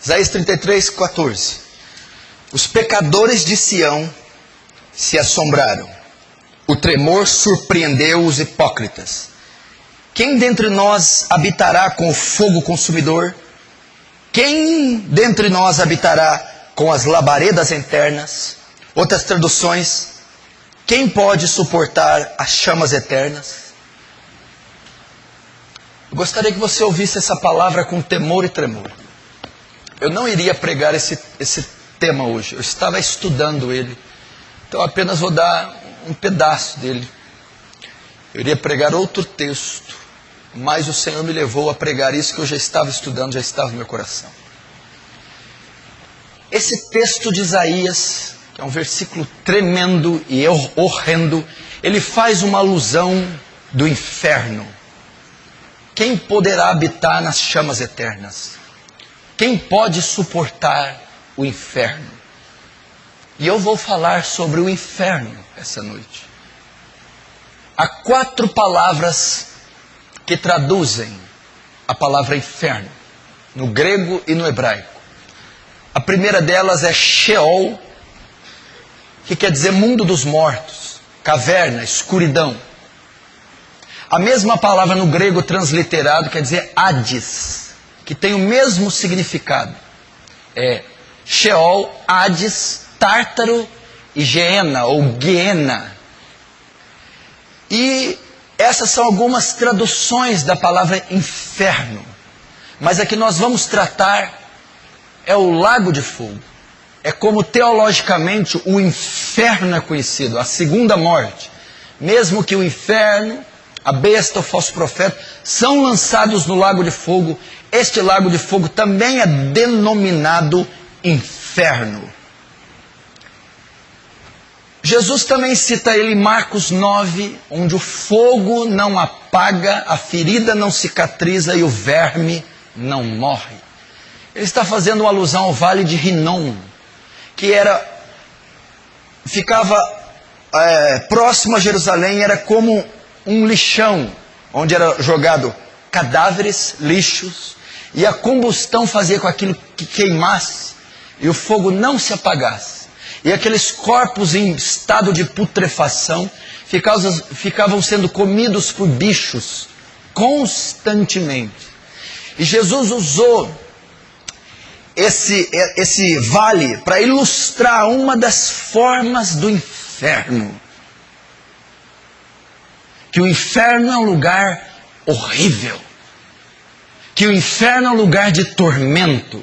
Isaías 33:14. Os pecadores de Sião se assombraram. O tremor surpreendeu os hipócritas. Quem dentre nós habitará com o fogo consumidor? Quem dentre nós habitará com as labaredas internas? Outras traduções: quem pode suportar as chamas eternas? Eu gostaria que você ouvisse essa palavra com temor e tremor. Eu não iria pregar esse tema hoje. Eu estava estudando ele. Então apenas vou dar um pedaço dele. Eu iria pregar outro texto, mas o Senhor me levou a pregar isso que eu já estava estudando, já estava no meu coração. Esse texto de Isaías, que é um versículo tremendo e horrendo, ele faz uma alusão do inferno. Quem poderá habitar nas chamas eternas? Quem pode suportar o inferno? E eu vou falar sobre o inferno essa noite. Há 4 palavras que traduzem a palavra inferno, no grego e no hebraico. A primeira delas é Sheol, que quer dizer mundo dos mortos, caverna, escuridão. A mesma palavra no grego transliterado quer dizer Hades, que tem o mesmo significado. É Sheol, Hades, Tártaro e Geena ou Guiena. E essas são algumas traduções da palavra inferno. Mas a que nós vamos tratar é o lago de fogo. É como teologicamente o inferno é conhecido, a segunda morte. Mesmo que o inferno, a besta, o falso profeta, são lançados no lago de fogo, este lago de fogo também é denominado inferno. Jesus também cita ele em Marcos 9, onde o fogo não apaga, a ferida não cicatriza e o verme não morre. Ele está fazendo uma alusão ao vale de Rinom, que ficava próximo a Jerusalém, era como um lixão, onde era jogado cadáveres, lixos, e a combustão fazia com aquilo que queimasse, e o fogo não se apagasse. E aqueles corpos em estado de putrefação ficavam sendo comidos por bichos constantemente. E Jesus usou esse vale para ilustrar uma das formas do inferno. Que o inferno é um lugar horrível. Que o inferno é um lugar de tormento.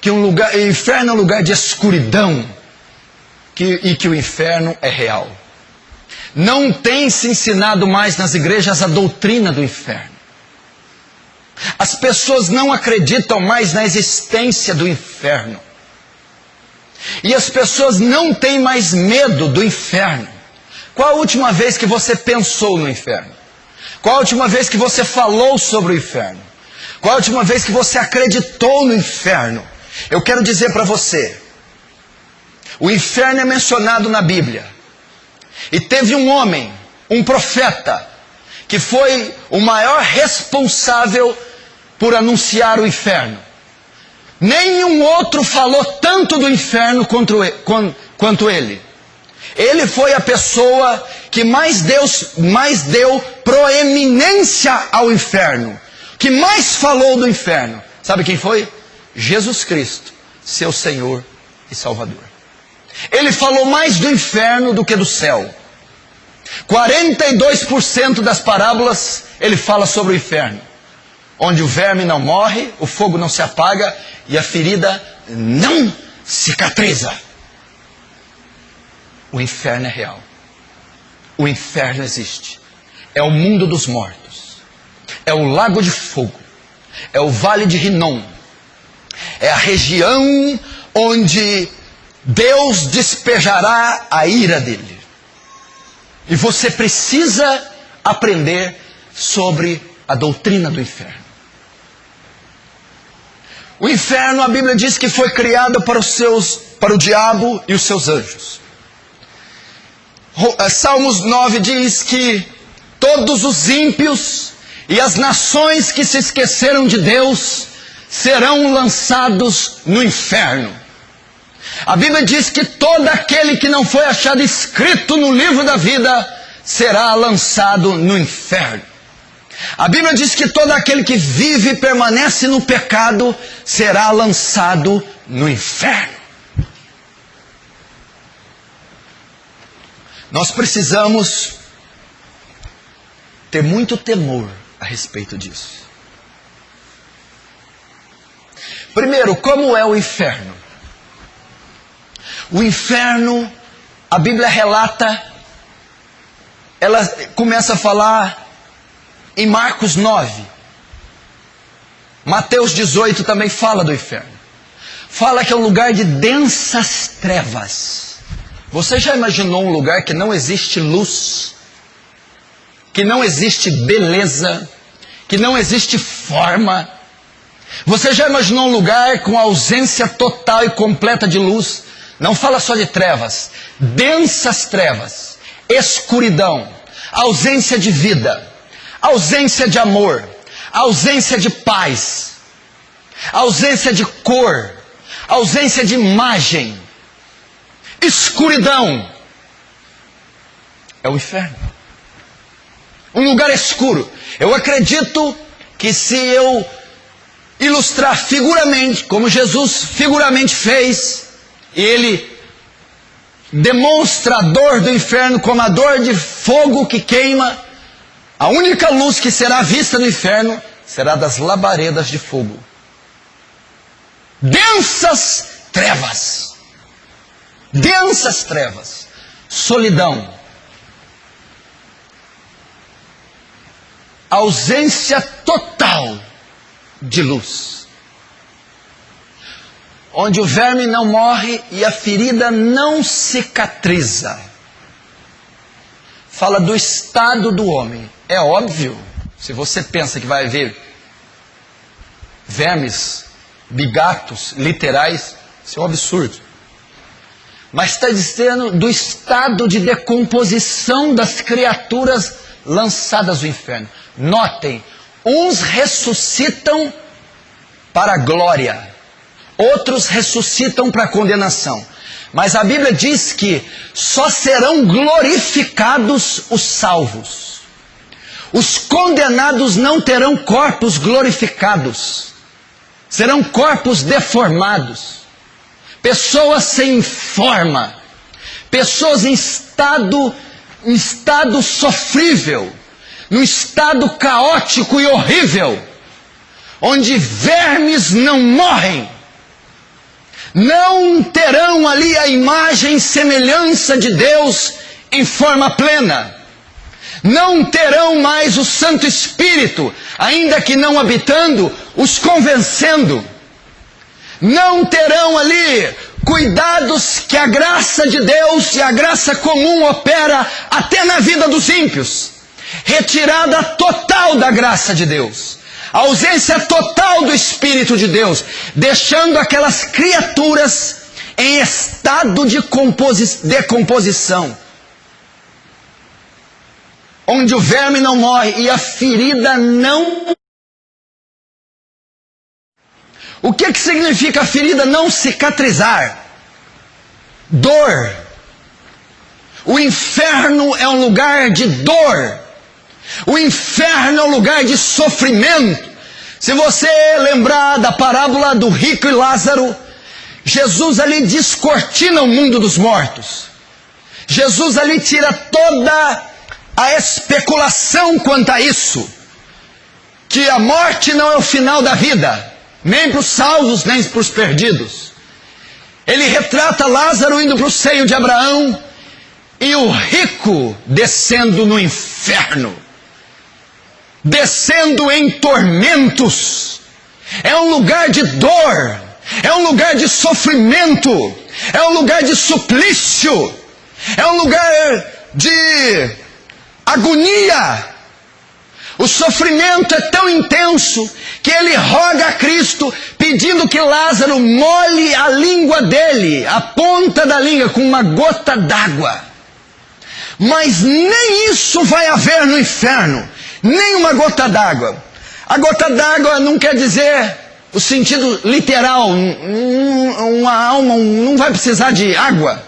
Que o inferno é um lugar de escuridão. E que o inferno é real. Não tem se ensinado mais nas igrejas a doutrina do inferno. As pessoas não acreditam mais na existência do inferno. E as pessoas não têm mais medo do inferno. Qual a última vez que você pensou no inferno? Qual a última vez que você falou sobre o inferno? Qual a última vez que você acreditou no inferno? Eu quero dizer para você, o inferno é mencionado na Bíblia. E teve um homem, um profeta, que foi o maior responsável por anunciar o inferno. Nenhum outro falou tanto do inferno quanto ele. Ele foi a pessoa que mais deu proeminência ao inferno, que mais falou do inferno. Sabe quem foi? Jesus Cristo, seu Senhor e Salvador. Ele falou mais do inferno do que do céu. 42% das parábolas ele fala sobre o inferno, onde o verme não morre, o fogo não se apaga e a ferida não cicatriza. O inferno é real. O inferno existe. É o mundo dos mortos. É o lago de fogo. É o vale de Rinom. É a região onde Deus despejará a ira dele. E você precisa aprender sobre a doutrina do inferno. O inferno, a Bíblia diz que foi criado para o diabo e os seus anjos. Salmos 9 diz que todos os ímpios e as nações que se esqueceram de Deus serão lançados no inferno. A Bíblia diz que todo aquele que não foi achado escrito no livro da vida será lançado no inferno. A Bíblia diz que todo aquele que vive e permanece no pecado será lançado no inferno. Nós precisamos ter muito temor a respeito disso. Primeiro, como é o inferno? O inferno, a Bíblia relata, ela começa a falar em Marcos 9. Mateus 18 também fala do inferno. Fala que é um lugar de densas trevas. Você já imaginou um lugar que não existe luz, que não existe beleza, que não existe forma? Você já imaginou um lugar com ausência total e completa de luz? Não fala só de trevas, densas trevas, escuridão, ausência de vida, ausência de amor, ausência de paz, ausência de cor, ausência de imagem, escuridão. É o inferno. Um lugar escuro. Eu acredito que se eu ilustrar figuramente, como Jesus figuramente fez, e ele demonstra a dor do inferno como a dor de fogo que queima, a única luz que será vista no inferno será das labaredas de fogo. Densas trevas. Densas trevas. Solidão. Ausência total de luz. Onde o verme não morre e a ferida não cicatriza. Fala do estado do homem. É óbvio, se você pensa que vai haver vermes, bigatos, literais, isso é um absurdo. Mas está dizendo do estado de decomposição das criaturas lançadas no inferno. Notem, uns ressuscitam para a glória, outros ressuscitam para a condenação. Mas a Bíblia diz que só serão glorificados os salvos. Os condenados não terão corpos glorificados. Serão corpos deformados. Pessoas sem forma. Pessoas em estado sofrível. Num estado caótico e horrível. Onde vermes não morrem. Não terão ali a imagem e semelhança de Deus em forma plena. Não terão mais o Santo Espírito, ainda que não habitando, os convencendo. Não terão ali cuidados que a graça de Deus e a graça comum opera até na vida dos ímpios. Retirada total da graça de Deus. A ausência total do Espírito de Deus, deixando aquelas criaturas em estado de decomposição, onde o verme não morre e a ferida não... O que significa a ferida não cicatrizar? Dor. O inferno é um lugar de dor. O inferno é um lugar de sofrimento. Se você lembrar da parábola do rico e Lázaro, Jesus ali descortina o mundo dos mortos. Jesus ali tira toda a especulação quanto a isso. Que a morte não é o final da vida, nem para os salvos, nem para os perdidos. Ele retrata Lázaro indo para o seio de Abraão e o rico descendo no inferno. Descendo em tormentos. É um lugar de dor, é um lugar de sofrimento, é um lugar de suplício, é um lugar de agonia. O sofrimento é tão intenso que ele roga a Cristo pedindo que Lázaro molhe a língua dele, a ponta da língua, com uma gota d'água. Mas nem isso vai haver no inferno. Nem uma gota d'água. A gota d'água não quer dizer o sentido literal, uma alma não vai precisar de água.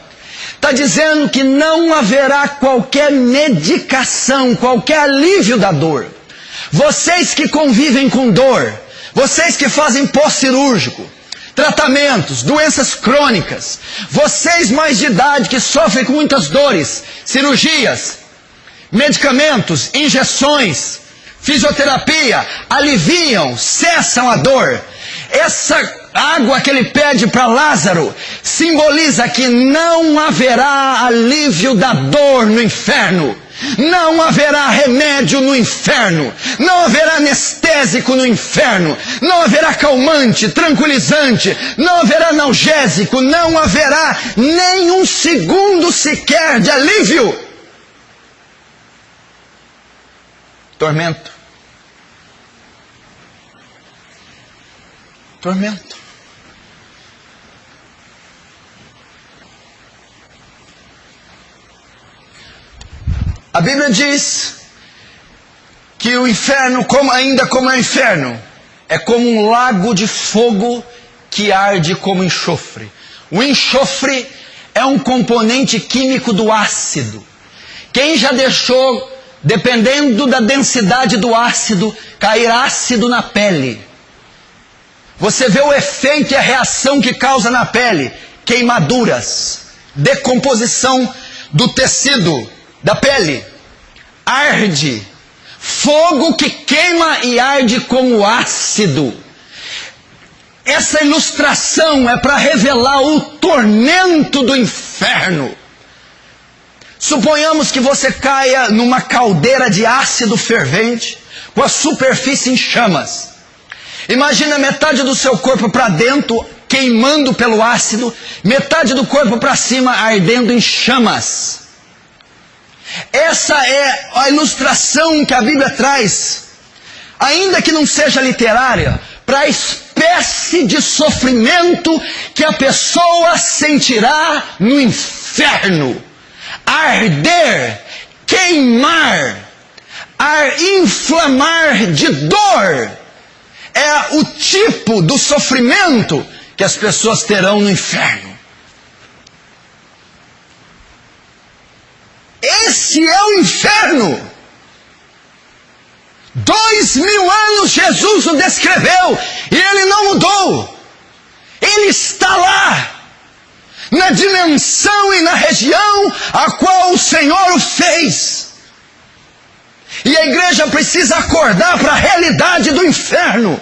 Está dizendo que não haverá qualquer medicação, qualquer alívio da dor. Vocês que convivem com dor, vocês que fazem pós-cirúrgico, tratamentos, doenças crônicas, vocês mais de idade que sofrem com muitas dores, cirurgias, medicamentos, injeções, fisioterapia, aliviam, cessam a dor. Essa água que ele pede para Lázaro simboliza que não haverá alívio da dor no inferno. Não haverá remédio no inferno, não haverá anestésico no inferno, não haverá calmante, tranquilizante, não haverá analgésico, não haverá nem um segundo sequer de alívio. Tormento. Tormento. A Bíblia diz que o inferno, como é o inferno, é como um lago de fogo que arde como enxofre. O enxofre é um componente químico do ácido. Quem já deixou, dependendo da densidade do ácido, cair ácido na pele? Você vê o efeito e a reação que causa na pele: queimaduras, decomposição do tecido da pele, arde, fogo que queima e arde como ácido. Essa ilustração é para revelar o tormento do inferno. Suponhamos que você caia numa caldeira de ácido fervente, com a superfície em chamas. Imagina metade do seu corpo para dentro, queimando pelo ácido, metade do corpo para cima, ardendo em chamas. Essa é a ilustração que a Bíblia traz, ainda que não seja literária, para a espécie de sofrimento que a pessoa sentirá no inferno. Arder, queimar, inflamar de dor, é o tipo do sofrimento que as pessoas terão no inferno. Esse é o inferno. 2000 anos Jesus o descreveu e ele não mudou. Ele está lá, na dimensão e na região a qual o Senhor o fez. E a igreja precisa acordar para a realidade do inferno.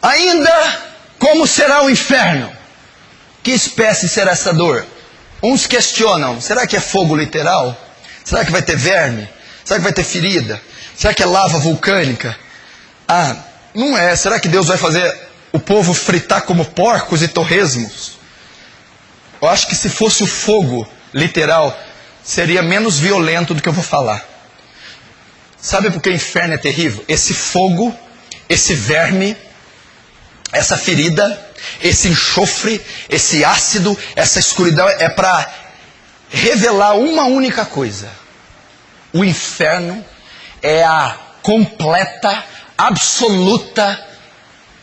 Ainda, como será o inferno? Que espécie será essa dor? Uns questionam: será que é fogo literal? Será que vai ter verme? Será que vai ter ferida? Será que é lava vulcânica? Ah, não é. Será que Deus vai fazer o povo fritar como porcos e torresmos? Eu acho que se fosse o fogo literal, seria menos violento do que eu vou falar. Sabe por que o inferno é terrível? Esse fogo, esse verme, essa ferida, esse enxofre, esse ácido, essa escuridão, é para revelar uma única coisa: o inferno é a completa, absoluta,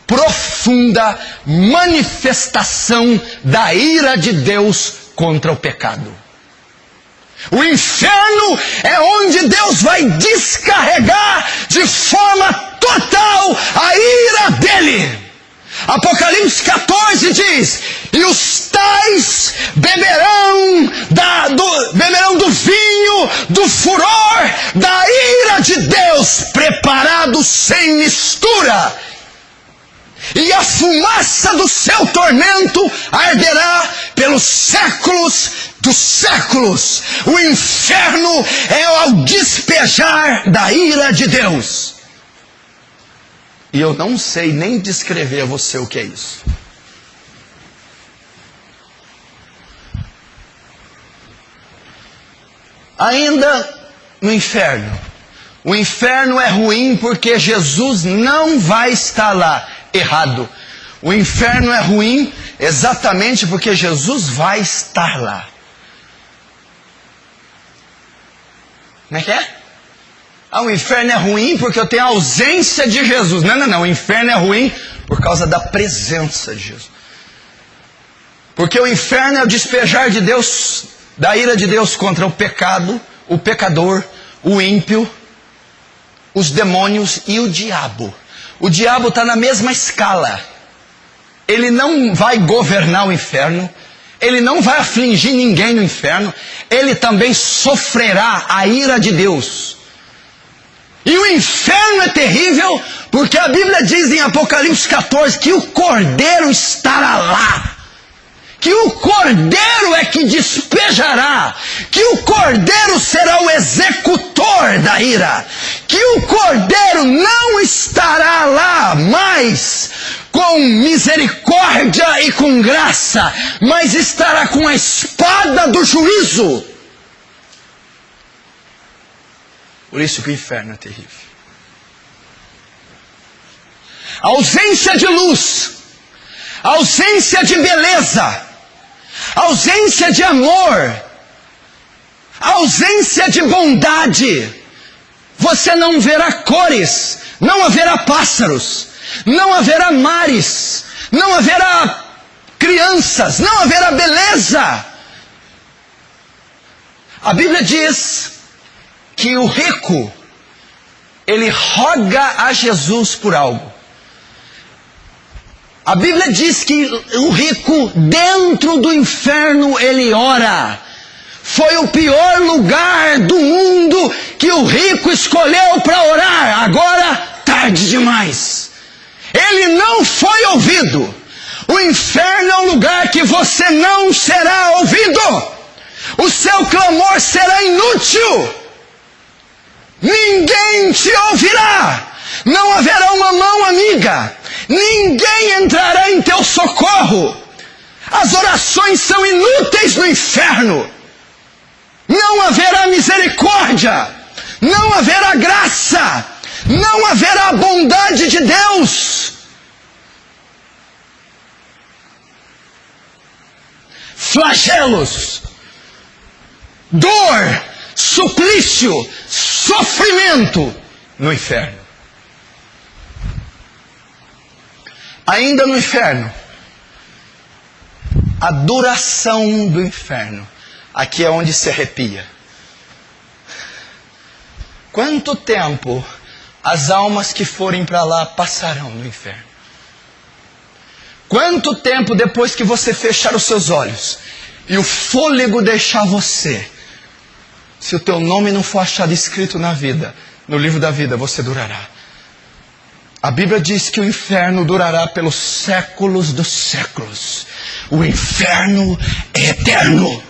profunda manifestação da ira de Deus contra o pecado. O inferno é onde Deus vai descarregar de forma total a ira dele. Apocalipse 14 diz: e os tais beberão do vinho, do furor, da ira de Deus, preparado sem mistura. E a fumaça do seu tormento arderá pelos séculos dos séculos. O inferno é ao despejar da ira de Deus. E eu não sei nem descrever a você o que é isso. Ainda no inferno. O inferno é ruim porque Jesus não vai estar lá. Errado. O inferno é ruim exatamente porque Jesus vai estar lá. Como é que é? Ah, o inferno é ruim porque eu tenho a ausência de Jesus. Não. O inferno é ruim por causa da presença de Jesus. Porque o inferno é o despejar de Deus, da ira de Deus contra o pecado, o pecador, o ímpio, os demônios e o diabo. O diabo está na mesma escala. Ele não vai governar o inferno. Ele não vai afligir ninguém no inferno. Ele também sofrerá a ira de Deus. E o inferno é terrível, porque a Bíblia diz em Apocalipse 14 que o Cordeiro estará lá. Que o Cordeiro é que despejará, que o Cordeiro será o executor da ira, que o Cordeiro não estará lá mais com misericórdia e com graça, mas estará com a espada do juízo. Por isso que o inferno é terrível. A ausência de luz, a ausência de beleza, a ausência de amor, a ausência de bondade. Você não verá cores, não haverá pássaros, não haverá mares, não haverá crianças, não haverá beleza. A Bíblia diz que o rico, ele roga a Jesus por algo. A Bíblia diz que o rico, dentro do inferno, ele ora. Foi o pior lugar do mundo que o rico escolheu para orar. Agora, tarde demais. Ele não foi ouvido. O inferno é um lugar que você não será ouvido. O seu clamor será inútil. Ninguém te ouvirá. Não haverá uma mão amiga. Ninguém entrará em teu socorro. As orações são inúteis no inferno. Não haverá misericórdia. Não haverá graça. Não haverá bondade de Deus. Flagelos, dor, suplício, sofrimento no inferno. Ainda no inferno, a duração do inferno, aqui é onde se arrepia. Quanto tempo as almas que forem para lá passarão no inferno? Quanto tempo depois que você fechar os seus olhos e o fôlego deixar você, se o teu nome não for achado escrito na vida, no livro da vida, você durará? A Bíblia diz que o inferno durará pelos séculos dos séculos. O inferno é eterno.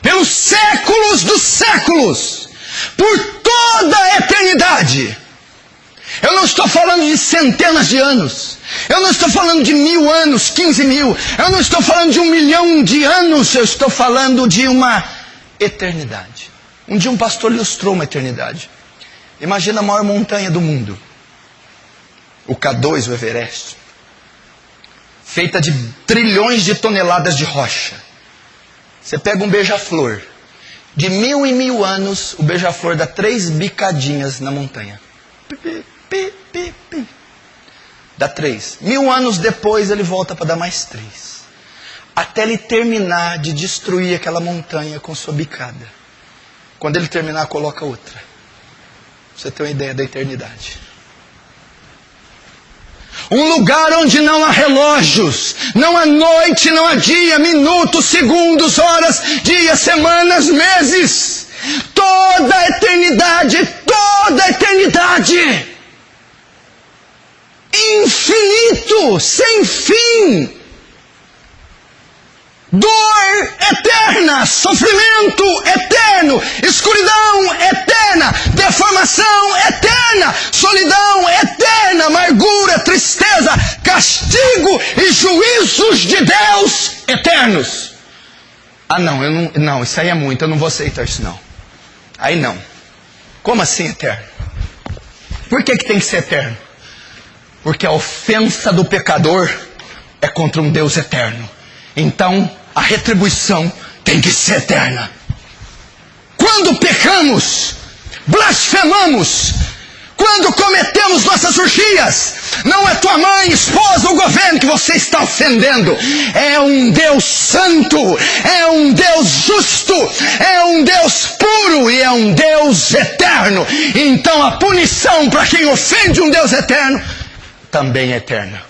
Pelos séculos dos séculos. Por toda a eternidade. Eu não estou falando de centenas de anos. Eu não estou falando de 1000 anos, 15.000. Eu não estou falando de 1 milhão de anos. Eu estou falando de uma eternidade. Um dia um pastor ilustrou uma eternidade. Imagina a maior montanha do mundo. O K2, o Everest, feita de trilhões de toneladas de rocha. Você pega um beija-flor, de 1000 em 1000 anos, o beija-flor dá 3 bicadinhas na montanha. Dá 3. 1000 anos depois ele volta para dar mais 3. Até ele terminar de destruir aquela montanha com sua bicada. Quando ele terminar, coloca outra. Pra você ter uma ideia da eternidade. Um lugar onde não há relógios, não há noite, não há dia, minutos, segundos, horas, dias, semanas, meses. Toda a eternidade, toda a eternidade. Infinito, sem fim. Dor eterna, sofrimento eterno, escuridão eterna, deformação eterna, solidão eterna, amargura, tristeza, castigo e juízos de Deus eternos. Ah não, isso aí é muito, eu não vou aceitar isso não. Aí não. Como assim eterno? Por que tem que ser eterno? Porque a ofensa do pecador é contra um Deus eterno. Então, a retribuição tem que ser eterna. Quando pecamos, blasfemamos quando cometemos nossas orgias. Não é tua mãe, esposa ou governo que você está ofendendo. É um Deus santo, é um Deus justo, é um Deus puro e é um Deus eterno. Então a punição para quem ofende um Deus eterno também é eterna.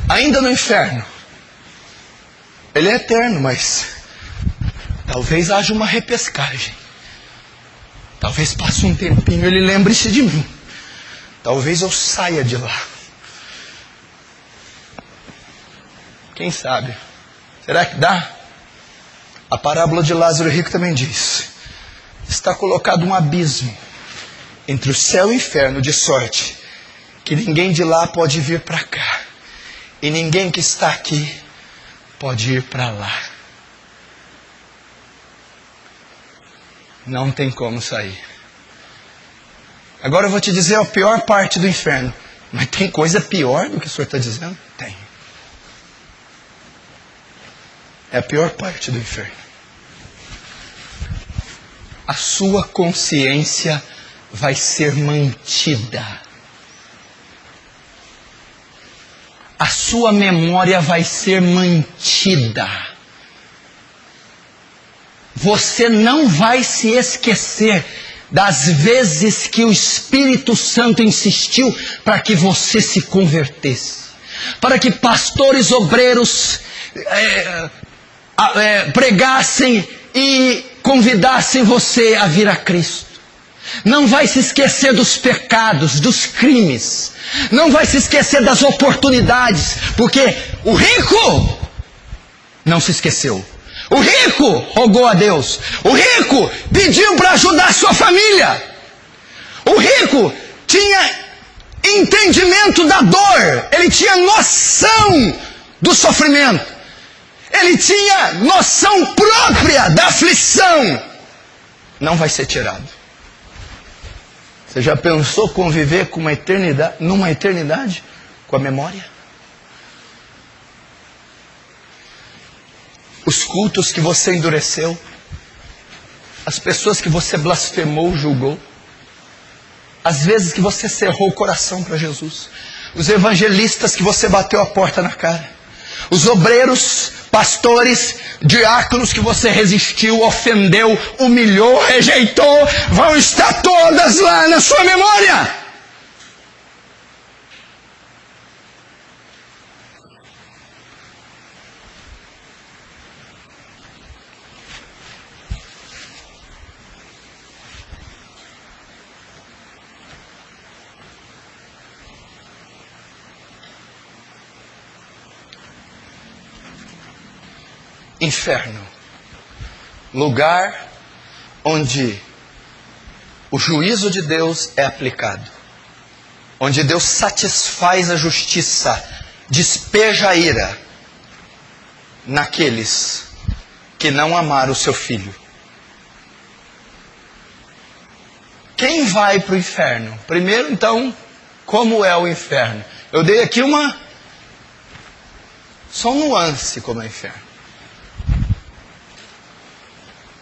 Ainda no inferno, ele é eterno, mas talvez haja uma repescagem. Talvez passe um tempinho, ele lembre-se de mim. Talvez eu saia de lá. Quem sabe? Será que dá? A parábola de Lázaro Rico também diz: está colocado um abismo entre o céu e o inferno, de sorte que ninguém de lá pode vir para cá. E ninguém que está aqui pode ir para lá. Não tem como sair. Agora eu vou te dizer a pior parte do inferno. Mas tem coisa pior do que o senhor está dizendo? Tem. É a pior parte do inferno. A sua consciência vai ser mantida. A sua memória vai ser mantida. Você não vai se esquecer das vezes que o Espírito Santo insistiu para que você se convertesse. Para que pastores, obreiros pregassem e convidassem você a vir a Cristo. Não vai se esquecer dos pecados, dos crimes. Não vai se esquecer das oportunidades. Porque o rico não se esqueceu. O rico rogou a Deus. O rico pediu para ajudar a sua família. O rico tinha entendimento da dor. Ele tinha noção do sofrimento. Ele tinha noção própria da aflição. Não vai ser tirado. Você já pensou conviver com uma eternidade, numa eternidade com a memória? Os cultos que você endureceu, as pessoas que você blasfemou, julgou, as vezes que você cerrou o coração para Jesus, os evangelistas que você bateu a porta na cara, os obreiros, pastores, diáconos que você resistiu, ofendeu, humilhou, rejeitou, vão estar todas lá na sua memória. Inferno, lugar onde o juízo de Deus é aplicado, onde Deus satisfaz a justiça, despeja a ira naqueles que não amaram o seu filho. Quem vai para o inferno? Primeiro, então, como é o inferno? Eu dei aqui só um nuance como é o inferno.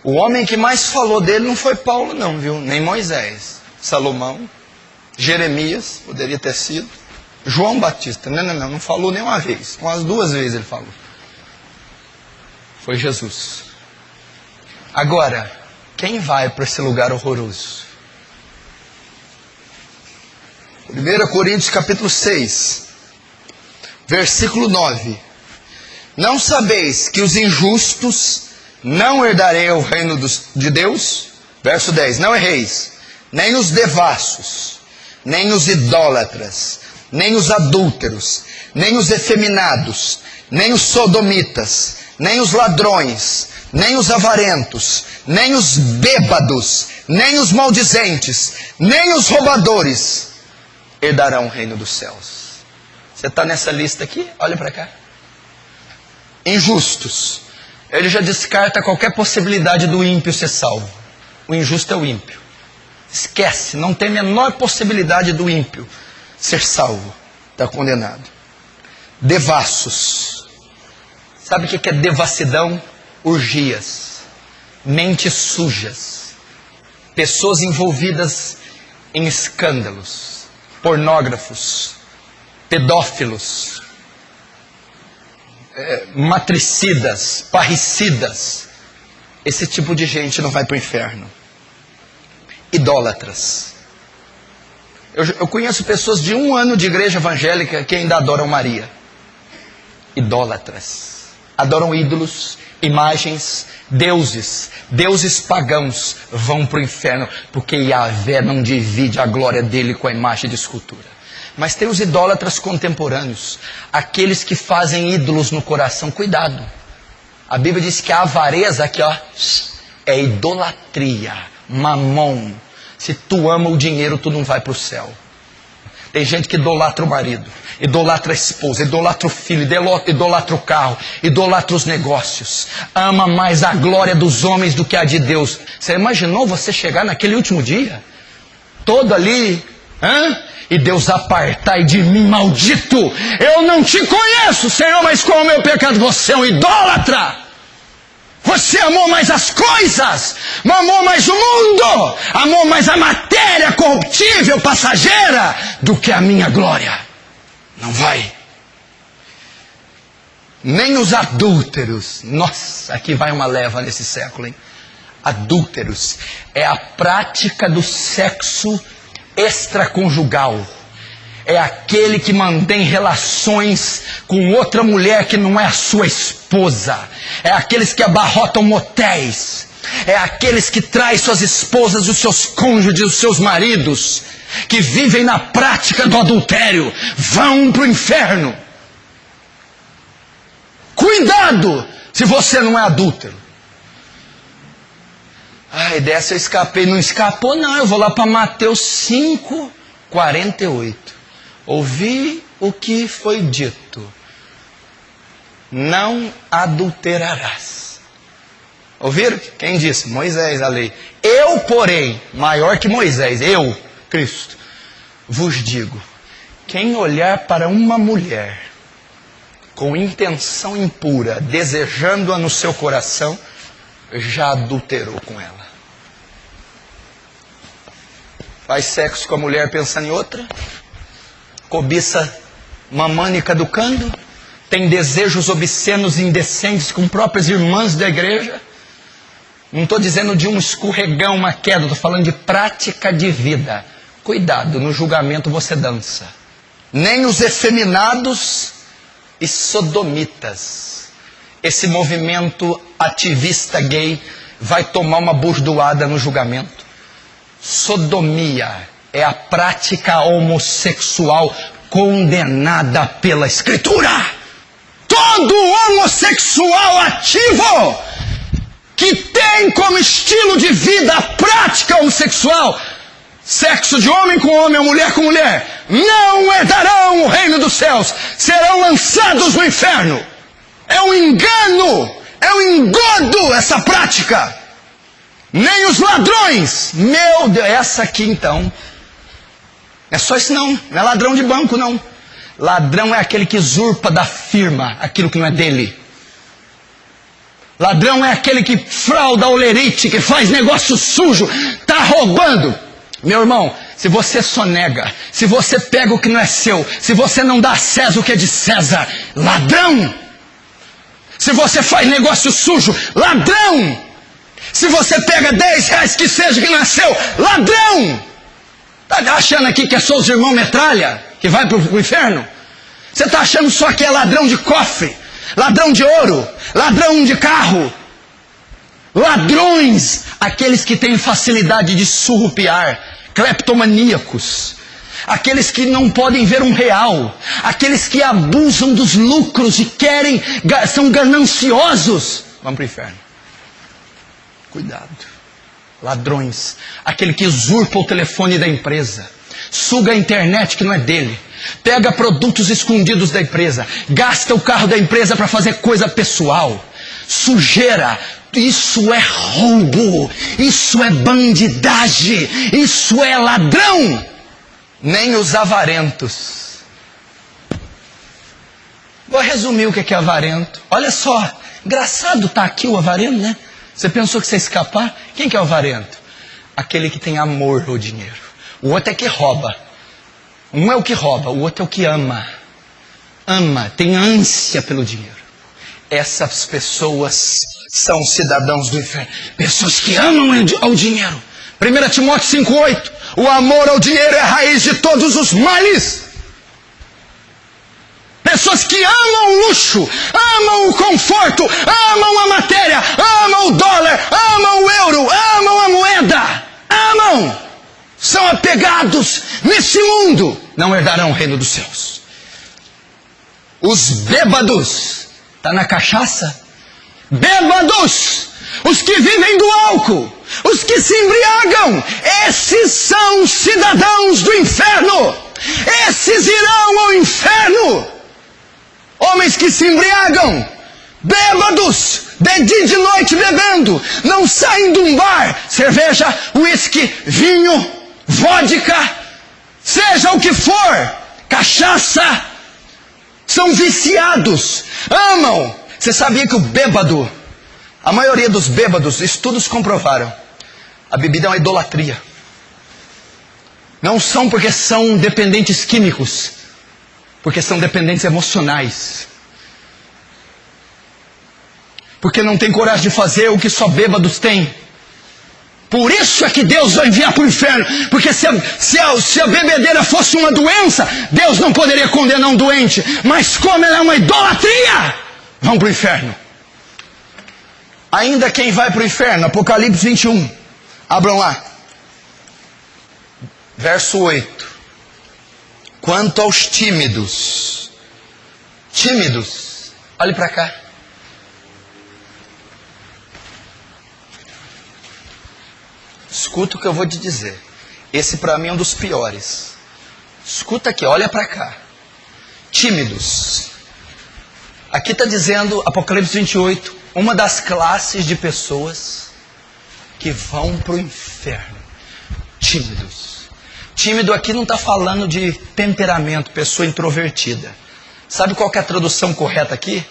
O homem que mais falou dele não foi Paulo não, viu? Nem Moisés, Salomão, Jeremias, poderia ter sido, João Batista. Não falou nem uma vez, umas 2 vezes ele falou. Foi Jesus. Agora, quem vai para esse lugar horroroso? 1 Coríntios capítulo 6, versículo 9. Não sabeis que os injustos não herdarei o reino de Deus? Verso 10. Não erreis, nem os devassos, nem os idólatras, nem os adúlteros, nem os efeminados, nem os sodomitas, nem os ladrões, nem os avarentos, nem os bêbados, nem os maldizentes, nem os roubadores herdarão o reino dos céus. Você está nessa lista aqui? Olha para cá. Injustos. Ele já descarta qualquer possibilidade do ímpio ser salvo. O injusto é o ímpio. Esquece, não tem a menor possibilidade do ímpio ser salvo. Está condenado. Devassos. Sabe o que é devassidão? Orgias. mentes sujas, pessoas envolvidas em escândalos, pornógrafos, pedófilos, matricidas, parricidas. Esse tipo de gente não vai para o inferno. Idólatras. Eu conheço pessoas de 1 ano de igreja evangélica que ainda adoram Maria. Idólatras. Adoram ídolos, imagens, deuses pagãos vão para o inferno, porque Yahvé não divide a glória dele com a imagem de escultura. Mas tem os idólatras contemporâneos, aqueles que fazem ídolos no coração. Cuidado, a Bíblia diz que a avareza aqui, ó, é idolatria, mamon. Se tu ama o dinheiro, tu não vai para o céu. Tem gente que idolatra o marido, idolatra a esposa, idolatra o filho, idolatra o carro, idolatra os negócios, ama mais a glória dos homens do que a de Deus. Você imaginou você chegar naquele último dia, todo ali, e Deus apartai de mim, maldito, eu não te conheço, Senhor, mas qual é o meu pecado? Você é um idólatra. Você amou mais as coisas, amou mais o mundo, amou mais a matéria corruptível, passageira, do que a minha glória. Não vai. Nem os adúlteros. Nossa, aqui vai uma leva nesse século, hein? Adúlteros é a prática do sexo extraconjugal. É aquele que mantém relações com outra mulher que não é a sua esposa. É aqueles que abarrotam motéis. É aqueles que traem suas esposas, os seus cônjuges, os seus maridos, que vivem na prática do adultério. Vão para o inferno. Cuidado se você não é adúltero. Ai, dessa eu escapei. Não escapou não, eu vou lá para Mateus 5:48. Ouvi o que foi dito: não adulterarás. Ouviram? Quem disse? Moisés, a lei. Eu, porém, maior que Moisés, eu, Cristo, vos digo: quem olhar para uma mulher com intenção impura, desejando-a no seu coração, já adulterou com ela. Faz sexo com a mulher pensando em outra, cobiça mamânica caducando, tem desejos obscenos e indecentes com próprias irmãs da igreja. Não estou dizendo de um escorregão, uma queda, estou falando de prática de vida. Cuidado, no julgamento você dança. Nem os efeminados e sodomitas, esse movimento ativista gay, vai tomar uma bordoada no julgamento. Sodomia é a prática homossexual condenada pela Escritura. Todo homossexual ativo que tem como estilo de vida a prática homossexual, sexo de homem com homem ou mulher com mulher, não herdarão o reino dos céus, serão lançados no inferno. É um engano, é um engodo essa prática. Nem os ladrões, meu Deus, essa aqui então, é só isso não é ladrão de banco não. Ladrão é aquele que usurpa da firma aquilo que não é dele. Ladrão é aquele que frauda a olerite, que faz negócio sujo, está roubando. Meu irmão, se você sonega, se você pega o que não é seu, se você não dá a César o que é de César, ladrão. Se você faz negócio sujo, ladrão. Se você pega 10 reais que seja que não é seu, ladrão. Está achando aqui que é só os irmãos metralha que vai para o inferno? Você está achando só que é ladrão de cofre, ladrão de ouro, ladrão de carro? Ladrões, aqueles que têm facilidade de surrupiar, cleptomaníacos, aqueles que não podem ver um real, aqueles que abusam dos lucros e querem, são gananciosos, vão para o inferno. Cuidado. Ladrões, aquele que usurpa o telefone da empresa, suga a internet que não é dele, pega produtos escondidos da empresa, gasta o carro da empresa para fazer coisa pessoal, sujeira. Isso é roubo, isso é bandidagem, isso é ladrão. Nem os avarentos. Vou resumir o que é avarento. Olha só, engraçado tá aqui o avarento, né? Você pensou que você ia escapar? Quem que é o avarento? Aquele que tem amor ao dinheiro. O outro é que rouba. Um é o que rouba, o outro é o que ama. Ama, tem ânsia pelo dinheiro. Essas pessoas são cidadãos do inferno. Pessoas que amam ao dinheiro. 1 Timóteo 5,8. O amor ao dinheiro é a raiz de todos os males. Pessoas que amam o luxo, amam o conforto, amam a matéria, amam o dólar, amam o euro, amam a moeda. Amam. São apegados nesse mundo. Não herdarão o reino dos céus. Os bêbados. Está na cachaça? Bêbados. Os que vivem do álcool. Os que se embriagam. Esses são cidadãos do inferno. Esses irão ao inferno. Homens que se embriagam. Bêbados. De dia e de noite bebendo. Não saem de um bar. Cerveja, uísque, vinho, vodka. Seja o que for. Cachaça. São viciados. Amam. Você sabia que o bêbado, a maioria dos bêbados, estudos comprovaram, a bebida é uma idolatria. Não são porque são dependentes químicos, porque são dependentes emocionais. Porque não tem coragem de fazer o que só bêbados têm. Por isso é que Deus vai enviar para o inferno. Porque se a bebedeira fosse uma doença, Deus não poderia condenar um doente. Mas como ela é uma idolatria, vão para o inferno. Ainda quem vai para o inferno, Apocalipse 21. Abram lá. Verso 8. Quanto aos tímidos. Tímidos. Olhe para cá. Escuta o que eu vou te dizer. Esse para mim é um dos piores. Escuta aqui, olha para cá. Tímidos. Aqui está dizendo, Apocalipse 28, uma das classes de pessoas que vão para o inferno. Tímidos. Tímido aqui não está falando de temperamento, pessoa introvertida. Sabe qual que é a tradução correta aqui?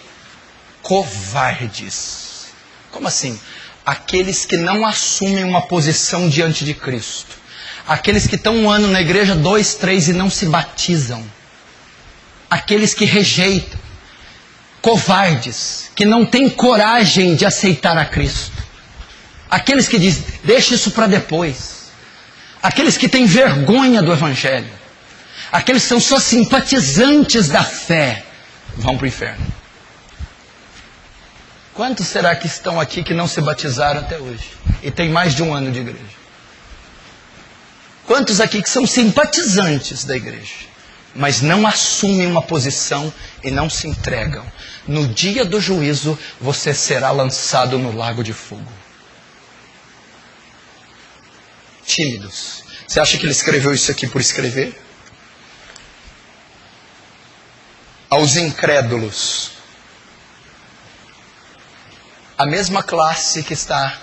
Covardes. Como assim? Aqueles que não assumem uma posição diante de Cristo. Aqueles que estão um ano na igreja, 2, 3 e não se batizam. Aqueles que rejeitam. Covardes, que não têm coragem de aceitar a Cristo. Aqueles que dizem, deixa isso para depois. Aqueles que têm vergonha do Evangelho. Aqueles que são só simpatizantes da fé, vão para o inferno. Quantos será que estão aqui que não se batizaram até hoje? E tem mais de um ano de igreja? Quantos aqui que são simpatizantes da igreja, mas não assumem uma posição e não se entregam? No dia do juízo, você será lançado no lago de fogo. Tímidos. Você acha que ele escreveu isso aqui por escrever? Aos incrédulos. A mesma classe que está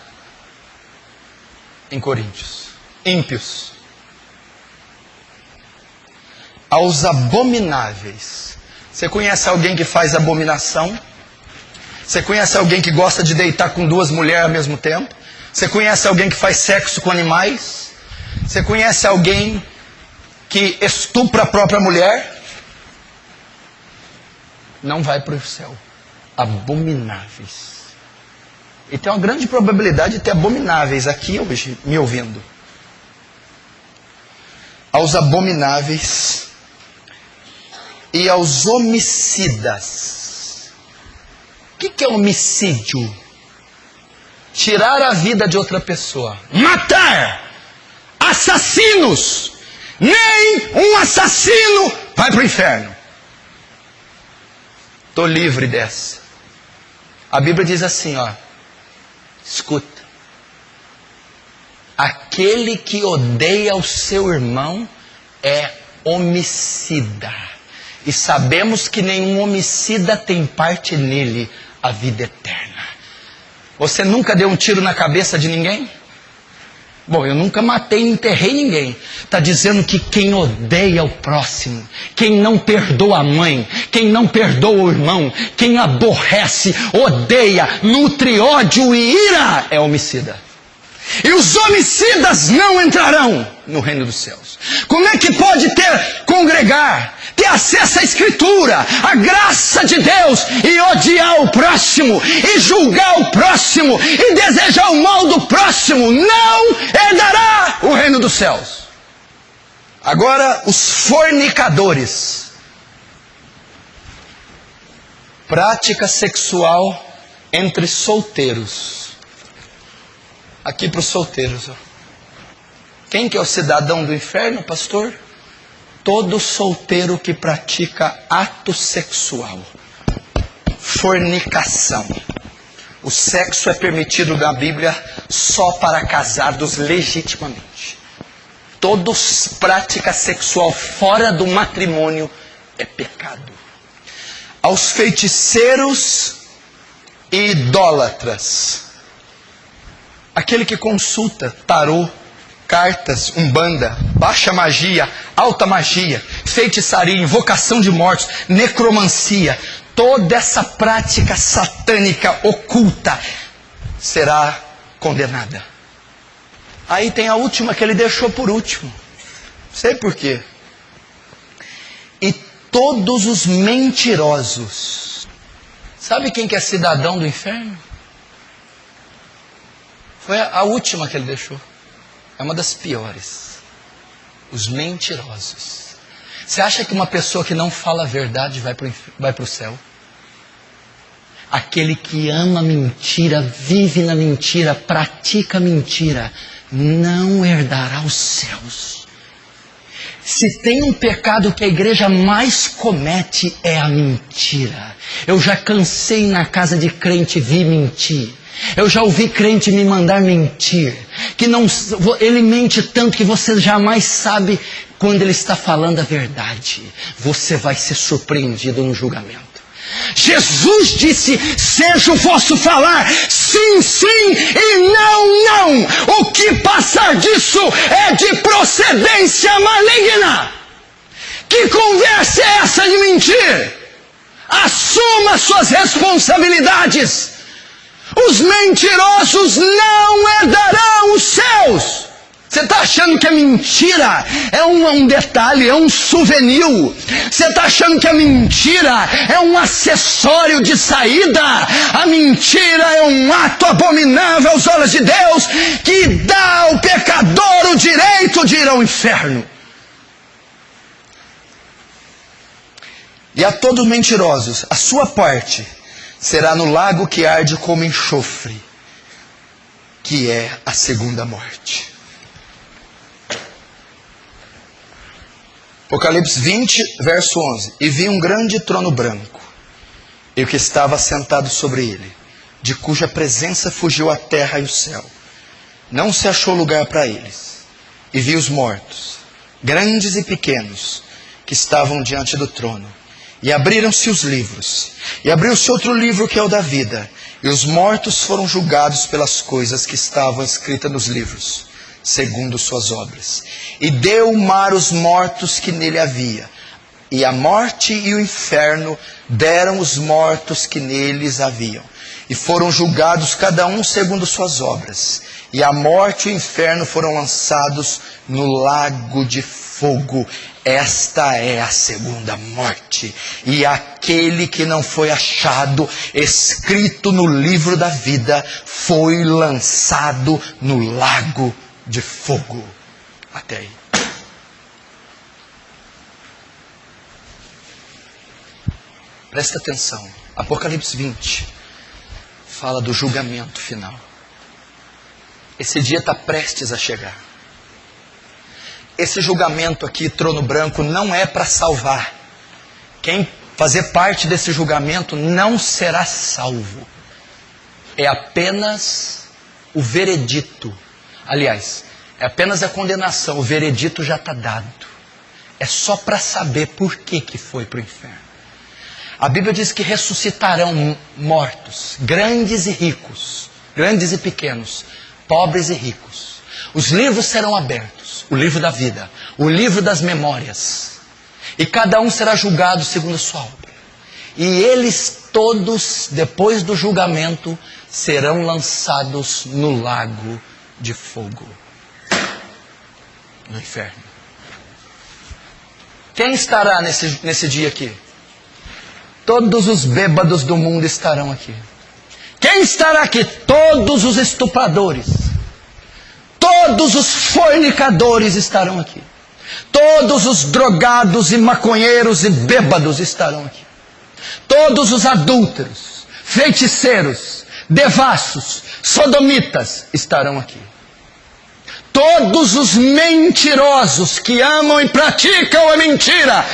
em Coríntios. Ímpios. Aos abomináveis. Você conhece alguém que faz abominação? Você conhece alguém que gosta de deitar com 2 mulheres ao mesmo tempo? Você conhece alguém que faz sexo com animais? Você conhece alguém que estupra a própria mulher? Não vai para o céu. Abomináveis. E tem uma grande probabilidade de ter abomináveis aqui hoje, me ouvindo. Aos abomináveis e aos homicidas. O que é homicídio? Tirar a vida de outra pessoa. Matar. Assassinos. Nem um assassino vai para o inferno. Estou livre dessa. A Bíblia diz assim, ó. Escuta. Aquele que odeia o seu irmão é homicida. E sabemos que nenhum homicida tem parte nele, a vida eterna. Você nunca deu um tiro na cabeça de ninguém? Bom, eu nunca matei nem enterrei ninguém. Está dizendo que quem odeia o próximo, quem não perdoa a mãe, quem não perdoa o irmão, quem aborrece, odeia, nutre ódio e ira, é homicida. E os homicidas não entrarão no reino dos céus. Como é que pode congregar, ter acesso à Escritura, à graça de Deus, e odiar o próximo, e julgar o próximo, e desejar o mal do próximo? Não herdará o reino dos céus. Agora, os fornicadores. Prática sexual entre solteiros. Aqui para os solteiros. Quem que é o cidadão do inferno, pastor? Todo solteiro que pratica ato sexual. Fornicação. O sexo é permitido na Bíblia só para casados legitimamente. Toda prática sexual fora do matrimônio é pecado. Aos feiticeiros e idólatras. Aquele que consulta tarô, cartas, umbanda, baixa magia, alta magia, feitiçaria, invocação de mortos, necromancia, toda essa prática satânica oculta será condenada. Aí tem a última que ele deixou por último. Sei por quê. E todos os mentirosos. Sabe quem que é cidadão do inferno? Foi a última que ele deixou. É uma das piores. Os mentirosos. Você acha que uma pessoa que não fala a verdade vai para o céu? Aquele que ama mentira, vive na mentira, pratica mentira, não herdará os céus. Se tem um pecado que a igreja mais comete, é a mentira. Eu já cansei na casa de crente vir mentir. Eu já ouvi crente me mandar mentir, que não, ele mente tanto que você jamais sabe quando ele está falando a verdade. Você vai ser surpreendido no julgamento. Jesus disse: seja o vosso falar sim, sim e não, não. O que passar disso é de procedência maligna. Que conversa é essa de mentir? Assuma suas responsabilidades. Os mentirosos não herdarão os céus. Você está achando que a mentira é um detalhe, é um souvenir? Você está achando que a mentira é um acessório de saída? A mentira é um ato abominável aos olhos de Deus, que dá ao pecador o direito de ir ao inferno. E a todos mentirosos, a sua parte será no lago que arde como enxofre, que é a segunda morte. Apocalipse 20, verso 11. E vi um grande trono branco, e o que estava sentado sobre ele, de cuja presença fugiu a terra e o céu. Não se achou lugar para eles. E vi os mortos, grandes e pequenos, que estavam diante do trono. E abriram-se os livros. E abriu-se outro livro, que é o da vida. E os mortos foram julgados pelas coisas que estavam escritas nos livros, segundo suas obras. E deu o mar os mortos que nele havia. E a morte e o inferno deram os mortos que neles haviam. E foram julgados cada um segundo suas obras. E a morte e o inferno foram lançados no lago de fogo. Esta é a segunda morte. E aquele que não foi achado escrito no livro da vida foi lançado no lago de fogo. Até aí. Presta atenção. Apocalipse 20 fala do julgamento final. Esse dia está prestes a chegar. Esse julgamento aqui, trono branco, não é para salvar. Quem fazer parte desse julgamento não será salvo. É apenas o veredito. Aliás, é apenas a condenação. O veredito já está dado. É só para saber por que foi para o inferno. A Bíblia diz que ressuscitarão mortos, grandes e ricos, grandes e pequenos, pobres e ricos. Os livros serão abertos. O livro da vida, o livro das memórias. E cada um será julgado segundo a sua obra. E eles todos, depois do julgamento, serão lançados no lago de fogo. No inferno. Quem estará nesse dia aqui? Todos os bêbados do mundo estarão aqui. Quem estará aqui? Todos os estupradores. Todos os fornicadores estarão aqui. Todos os drogados e maconheiros e bêbados estarão aqui. Todos os adúlteros, feiticeiros, devassos, sodomitas estarão aqui. Todos os mentirosos que amam e praticam a mentira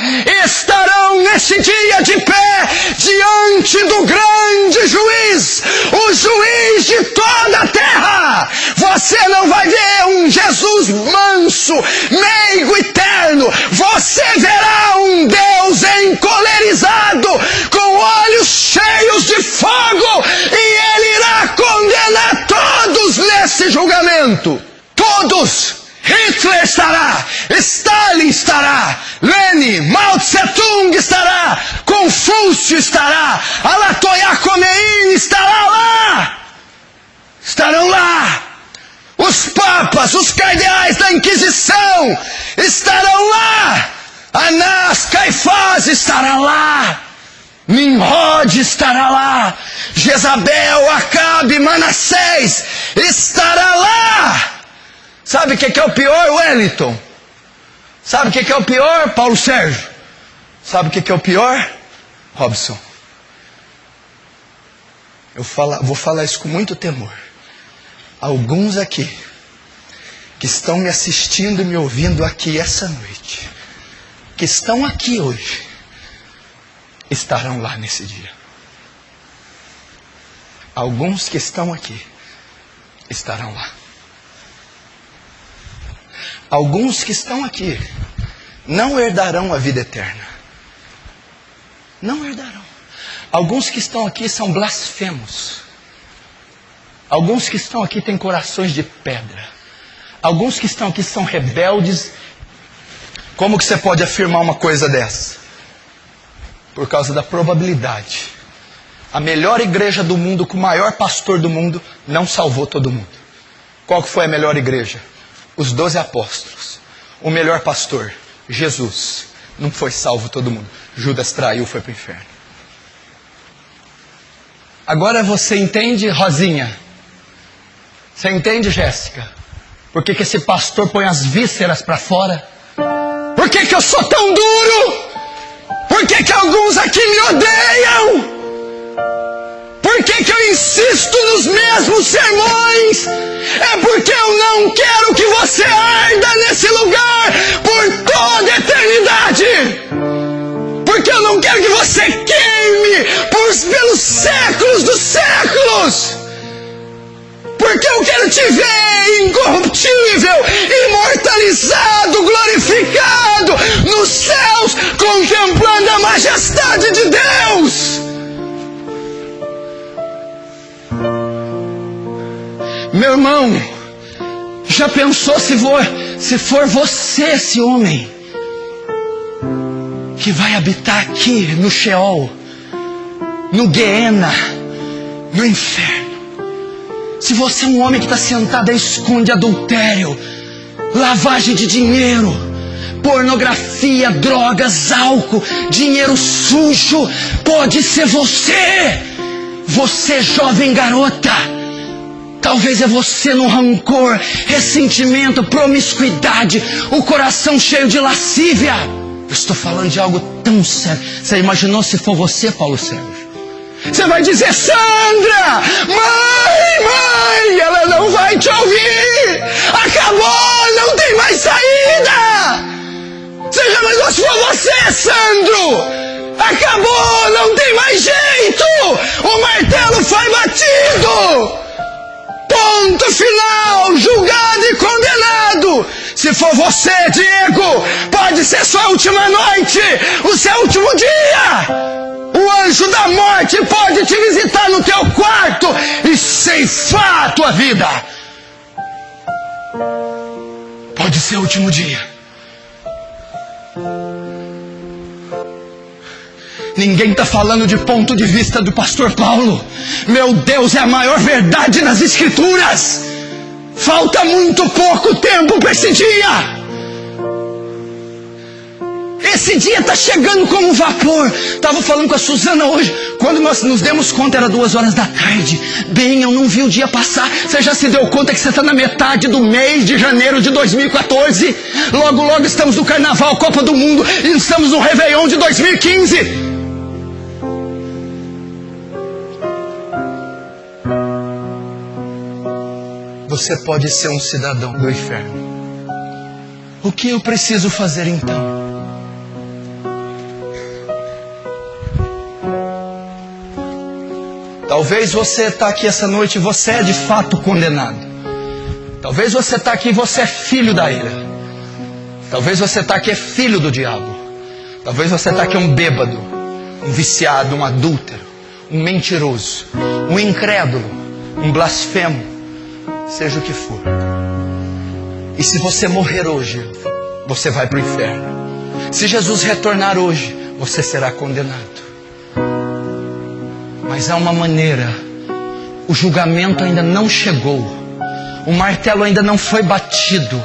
estarão nesse dia de pé diante do grande juiz, o juiz de toda a terra. Você não vai ver um Jesus manso, meigo e terno. Você verá um Deus encolerizado, com olhos cheios de fogo, e Ele irá condenar todos nesse julgamento. Todos! Hitler estará, Stalin estará, Lenin, Mao Tse-tung estará, Confúcio estará, Ayatollah Khomeini estará lá! Estarão lá! Os papas, os cardeais da Inquisição estarão lá! Anás, Caifás estará lá! Nimrod estará lá! Jezabel, Acabe, Manassés estará lá! Sabe o que é o pior, Wellington? Sabe o que é o pior, Paulo Sérgio? Sabe o que é o pior, Robson? Vou falar isso com muito temor. Alguns aqui, que estão me assistindo e me ouvindo aqui essa noite, que estão aqui hoje, estarão lá nesse dia. Alguns que estão aqui, estarão lá. Alguns que estão aqui não herdarão a vida eterna. Não herdarão. Alguns que estão aqui são blasfemos. Alguns que estão aqui têm corações de pedra. Alguns que estão aqui são rebeldes. Como que você pode afirmar uma coisa dessa? Por causa da probabilidade. A melhor igreja do mundo, com o maior pastor do mundo, não salvou todo mundo. Qual que foi a melhor igreja? Os 12 apóstolos. O melhor pastor, Jesus, não foi salvo todo mundo. Judas traiu, foi para o inferno. Agora você entende, Rosinha? Você entende, Jéssica? Por que esse pastor põe as vísceras para fora? Por que eu sou tão duro? Por que alguns aqui me odeiam? Por que eu insisto nos mesmos sermões? É porque eu não quero que você arda nesse lugar por toda a eternidade. Porque eu não quero que você queime pelos séculos dos séculos. Porque eu quero te ver incorruptível, imortalizado, glorificado nos céus, contemplando a majestade de Deus. Meu irmão, já pensou se for você esse homem que vai habitar aqui no Sheol, no Geena, no inferno? Se você é um homem que está sentado e esconde adultério, lavagem de dinheiro, pornografia, drogas, álcool, dinheiro sujo, pode ser você. Você, jovem garota. Talvez é você no rancor, ressentimento, promiscuidade, o coração cheio de lascívia. Eu estou falando de algo tão sério. Você imaginou se for você, Paulo Sérgio? Você vai dizer, Sandra, mãe, ela não vai te ouvir. Acabou, não tem mais saída. Você já imaginou se for você, Sandro? Acabou, não tem mais jeito. O martelo foi batido. Ponto final, julgado e condenado. Se for você, Diego, pode ser sua última noite, o seu último dia. O anjo da morte pode te visitar no teu quarto e ceifar a tua vida. Pode ser o último dia. Ninguém está falando de ponto de vista do pastor Paulo. Meu Deus, é a maior verdade nas Escrituras. Falta muito pouco tempo para esse dia. Esse dia está chegando como um vapor. Estava falando com a Suzana hoje. Quando nós nos demos conta, era 2h da tarde. Bem, eu não vi o dia passar. Você já se deu conta que você está na metade do mês de janeiro de 2014? Logo, logo estamos no Carnaval, Copa do Mundo. E estamos no Réveillon de 2015. Você pode ser um cidadão do inferno. O que eu preciso fazer então? Talvez você está aqui essa noite e você é de fato condenado. Talvez você está aqui e você é filho da ira. Talvez você está aqui e é filho do diabo. Talvez você está aqui um bêbado, um viciado, um adúltero, um mentiroso, um incrédulo, um blasfemo, seja o que for. E se você morrer hoje, você vai para o inferno. Se Jesus retornar hoje, você será condenado. Mas há uma maneira. O julgamento ainda não chegou. O martelo ainda não foi batido.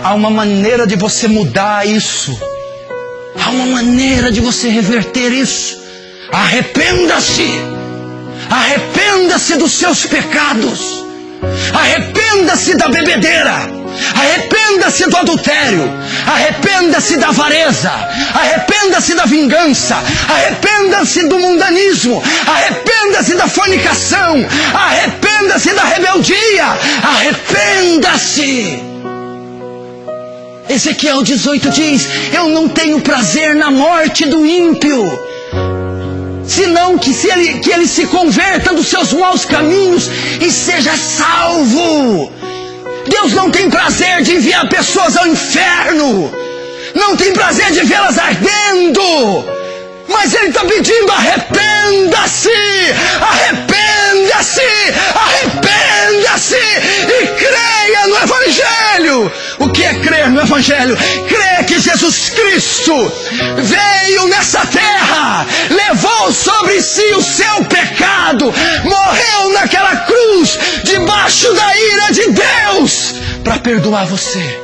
Há uma maneira de você mudar isso. Há uma maneira de você reverter isso. Arrependa-se. Arrependa-se dos seus pecados. Arrependa-se da bebedeira. Arrependa-se do adultério. Arrependa-se da avareza. Arrependa-se da vingança. Arrependa-se do mundanismo. Arrependa-se da fornicação. Arrependa-se da rebeldia. Arrependa-se. Ezequiel 18 diz: eu não tenho prazer na morte do ímpio, senão que ele se converta dos seus maus caminhos e seja salvo. Deus não tem prazer de enviar pessoas ao inferno. Não tem prazer de vê-las ardendo. Mas Ele está pedindo: arrependa-se, arrependa-se, arrependa-se e creia no Evangelho. O que é crer no Evangelho? Crer que Jesus Cristo veio nessa terra, levou sobre si o seu pecado, morreu naquela cruz, debaixo da ira de Deus, para perdoar você.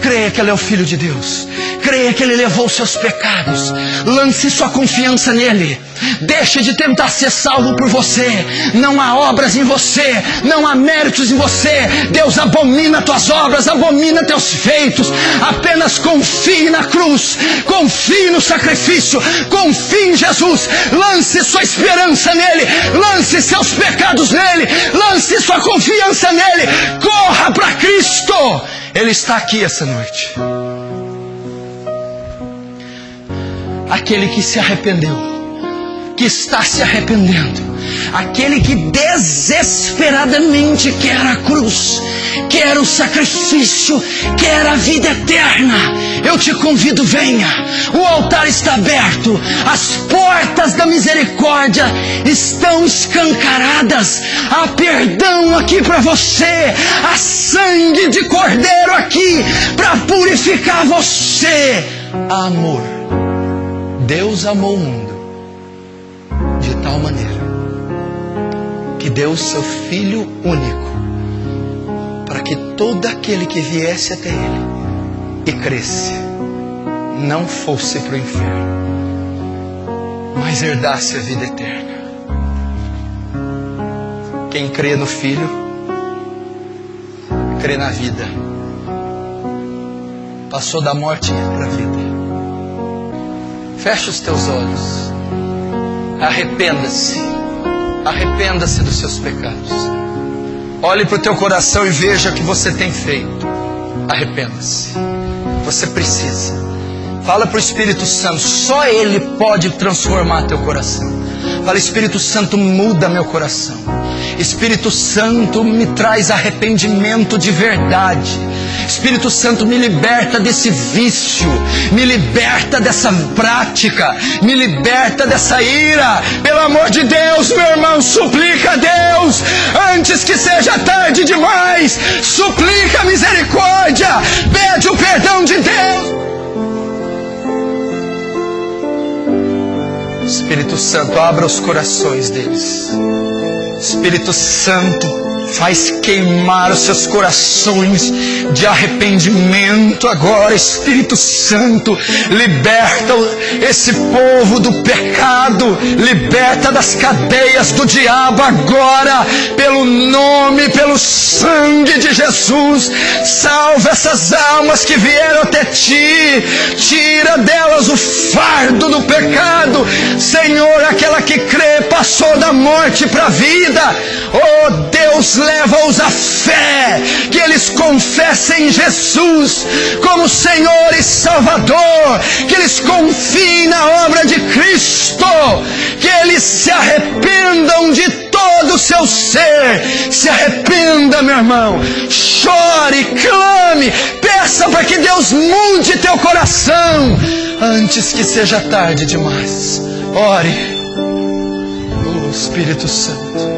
Creia que Ele é o Filho de Deus. Creia que Ele levou os seus pecados. Lance sua confiança nele. Deixe de tentar ser salvo por você. Não há obras em você. Não há méritos em você. Deus abomina tuas obras, abomina teus feitos. Apenas confie na cruz. Confie no sacrifício. Confie em Jesus. Lance sua esperança nele. Lance seus pecados nele. Lance sua confiança nele. Corra para Cristo. Ele está aqui essa noite. Aquele que se arrependeu, que está se arrependendo, aquele que desesperadamente quer a cruz, quer o sacrifício, quer a vida eterna. Eu te convido, venha. O altar está aberto. As portas da misericórdia estão escancaradas. Há perdão aqui para você. Há sangue de cordeiro aqui para purificar você. Amor. Deus amou o mundo de tal maneira que deu o seu Filho único, para que todo aquele que viesse até Ele e cresce não fosse para o inferno, mas herdasse a vida eterna. Quem crê no Filho, crê na vida. Passou da morte para a vida. Feche os teus olhos. Arrependa-se. Arrependa-se dos seus pecados. Olhe para o teu coração e veja o que você tem feito. Arrependa-se. Você precisa. Fala para o Espírito Santo. Só Ele pode transformar teu coração. Fala: Espírito Santo, muda meu coração. Espírito Santo, me traz arrependimento de verdade. Espírito Santo, me liberta desse vício, me liberta dessa prática, me liberta dessa ira. Pelo amor de Deus, meu irmão, suplica a Deus, antes que seja tarde demais. Suplica a misericórdia, pede o perdão de Deus. Espírito Santo, abra os corações deles. Espírito Santo, faz queimar os seus corações de arrependimento agora. Espírito Santo, liberta esse povo do pecado, liberta das cadeias do diabo agora, pelo nome, pelo sangue de Jesus. Salva essas almas que vieram até Ti, tira delas o fardo do pecado. Senhor, aquela que crê passou da morte para a vida. Oh Deus, leva-os à fé, que eles confessem Jesus como Senhor e Salvador, que eles confiem na obra de Cristo, que eles se arrependam de todo o seu ser. Se arrependa, meu irmão, chore, clame, peça para que Deus mude teu coração, antes que seja tarde demais. Ore. Oh Espírito Santo,